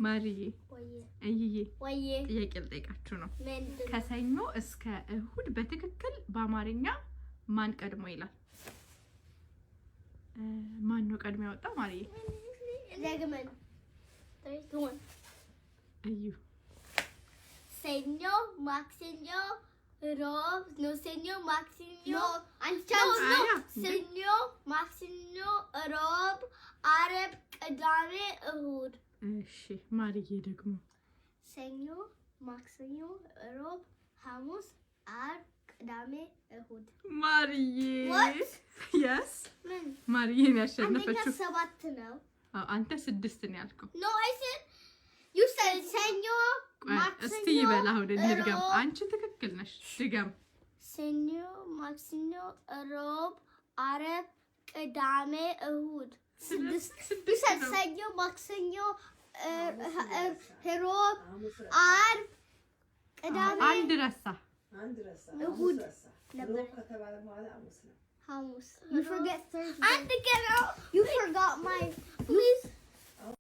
ማሪዬ አይዬ ጥያቄ ልጠይቃችሁ ነው ከሰኞ እስከ እሁድ በትክክል በአማርኛ ማን ቀድሞ ይላል ማን ነው ቀድሞ ያወጣው ማሪዬ ደግመን 3 2 1 እዩ ሰኞ ማክሰኞ ሮብ ነው ሰኞ ማክሰኞ ሰኞ ማክሰኞ ሮብ ዓርብ ቅዳሜ እሁድ እሺ ማሪዬ ደግሞ ሰኞ ማክሰኞ ሮብ ሐሙስ ዓርብ ቅዳሜ እሁድ ማሪዬ yes ማሪዬ ነው ያሸነፈችው 7 ነው አንተ 6 ነው ያልከው no I said you said ሰኞ ማክሰኞ እስቲ ይበላ አሁን እንድገም አንቺ ትክክል ነሽ ድገም ሰኞ ማክሰኞ ሮብ ዓርብ ቅዳሜ እሁድ 6 ሰኞ ማክሰኞ ሮብ ዓርብ ቅዳሜ አንድ ረሳ እሁድ ነበር ከተባለ በኋላ ሐሙስ you forget Thursday and again you forgot my